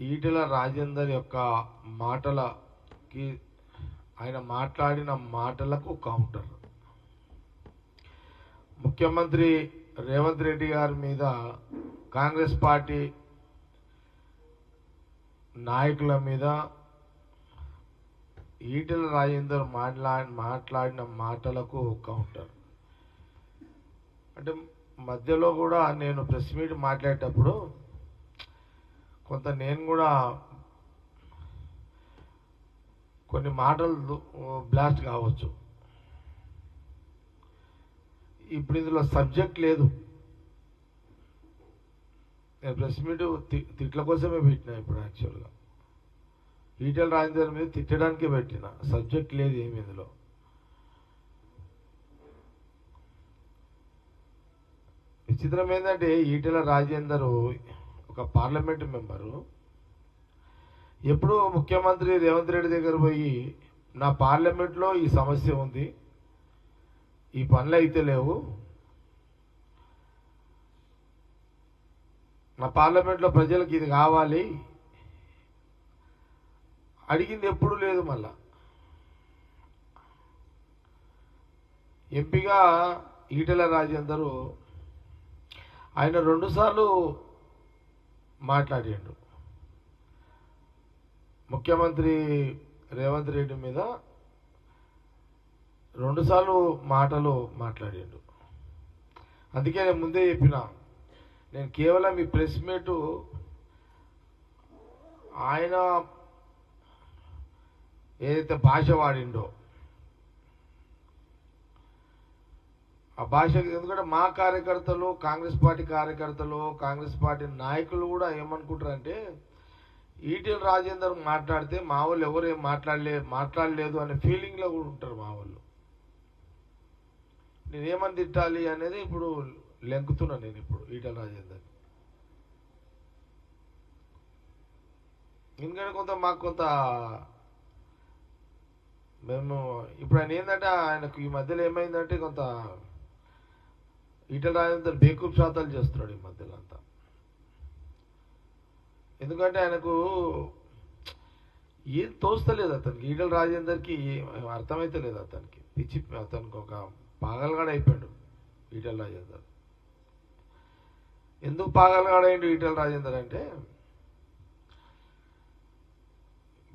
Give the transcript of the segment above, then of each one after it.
ఈటెల రాజేందర్ యొక్క మాటలకి ఆయన మాట్లాడిన మాటలకు కౌంటర్. ముఖ్యమంత్రి రేవంత్ రెడ్డి గారి మీద కాంగ్రెస్ పార్టీ నాయకుల మీద ఈటెల రాజేందర్ మాట్లాడిన మాటలకు కౌంటర్. అంటే మధ్యలో కూడా నేను ప్రెస్ మీట్ మాట్లాడేటప్పుడు కొంత నేను కూడా కొన్ని మాటలు బ్లాస్ట్ కావచ్చు. ఇప్పుడు ఇందులో సబ్జెక్ట్ లేదు. నేను ప్రెస్ మీట్ తిట్ల కోసమే పెట్టినా. ఇప్పుడు యాక్చువల్గా ఈటెల రాజేందర్ మీద తిట్టడానికే పెట్టిన, సబ్జెక్ట్ లేదు ఏమి ఇందులో. విచిత్రం ఏంటంటే ఈటెల రాజేందర్ ఒక పార్లమెంటు మెంబరు ఎప్పుడూ ముఖ్యమంత్రి రేవంత్ రెడ్డి దగ్గర పోయి నా పార్లమెంట్లో ఈ సమస్య ఉంది, ఈ పనులు అయితే లేవు, నా పార్లమెంట్లో ప్రజలకు ఇది కావాలి అడిగింది ఎప్పుడు లేదు. మళ్ళా ఎంపీగా ఈటెల రాజేందరు ఆయన 2 సార్లు మాట్లాడిండు ముఖ్యమంత్రి రేవంత్ రెడ్డి మీద. 2 సార్లు మాటలు మాట్లాడిండు. అందుకే నేను ముందే చెప్పిన, నేను కేవలం ఈ ప్రెస్ మీటు ఆయన ఏదైతే భాష వాడిండో ఆ భాష, ఎందుకంటే మా కార్యకర్తలు, కాంగ్రెస్ పార్టీ కార్యకర్తలు, కాంగ్రెస్ పార్టీ నాయకులు కూడా ఏమనుకుంటారంటే ఈటెల రాజేందర్ మాట్లాడితే మా వాళ్ళు ఎవరేం మాట్లాడలేదు అనే ఫీలింగ్లో కూడా ఉంటారు మా వాళ్ళు. నేనేమని తిట్టాలి అనేది ఇప్పుడు లెంకుతున్నా నేను ఇప్పుడు ఈటెల రాజేందర్. ఎందుకంటే మాకు మేము ఇప్పుడు ఆయన ఏంటంటే ఆయనకు ఈ మధ్యలో ఏమైందంటే ఈటెల రాజేందర్ బేకూఫ్ శాతాలు చేస్తున్నాడు ఈ మధ్యలో అంతా. ఎందుకంటే ఆయనకు ఏం తోస్తలేదు అతనికి. ఈటెల రాజేందర్కి అర్థమైతే లేదు అతనికి. అతనికి ఒక పాగలగాడ అయిపోయాడు ఈటెల రాజేందర్. ఎందుకు పాగలగాడైండు ఈటెల రాజేందర్ అంటే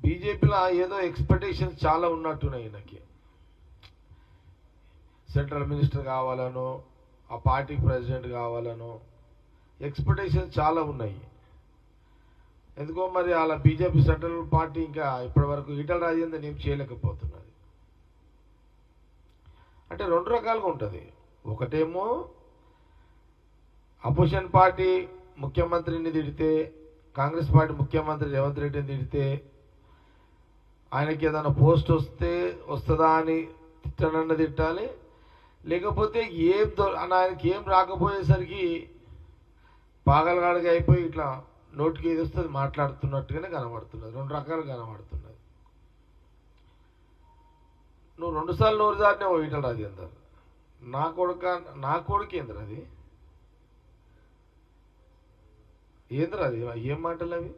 బీజేపీలో ఏదో ఎక్స్పెక్టేషన్స్ చాలా ఉన్నట్టున్నాయి ఈయనకి. సెంట్రల్ మినిస్టర్ కావాలనో, ఆ పార్టీ ప్రెసిడెంట్ కావాలనో ఎక్స్పెక్టేషన్స్ చాలా ఉన్నాయి. ఎందుకో మరి అలా బీజేపీ సెంట్రల్ పార్టీ ఇంకా ఇప్పటి వరకు ఈటెల రాజేందర్ ఏం చేయలేకపోతున్నది. అంటే 2 రకాలుగా ఉంటుంది. ఒకటేమో అపోజిషన్ పార్టీ ముఖ్యమంత్రిని తిడితే, కాంగ్రెస్ పార్టీ ముఖ్యమంత్రి రేవంత్ రెడ్డిని తిడితే ఆయనకి ఏదైనా పోస్ట్ వస్తుందా అని తిట్టాలి. లేకపోతే ఆయనకి ఏం రాకపోయేసరికి పాగలగాడిగా అయిపోయి ఇట్లా నోటికి ఏది వస్తుంది మాట్లాడుతున్నట్టుగానే కనబడుతున్నది. 2 రకాలు కనబడుతున్నది. నువ్వు 2 సార్లు నోరు జారినావు ఈటెల రాజేందర్. నా కొడుకు ఏంద్ర అది? ఏం మాటలు అవి?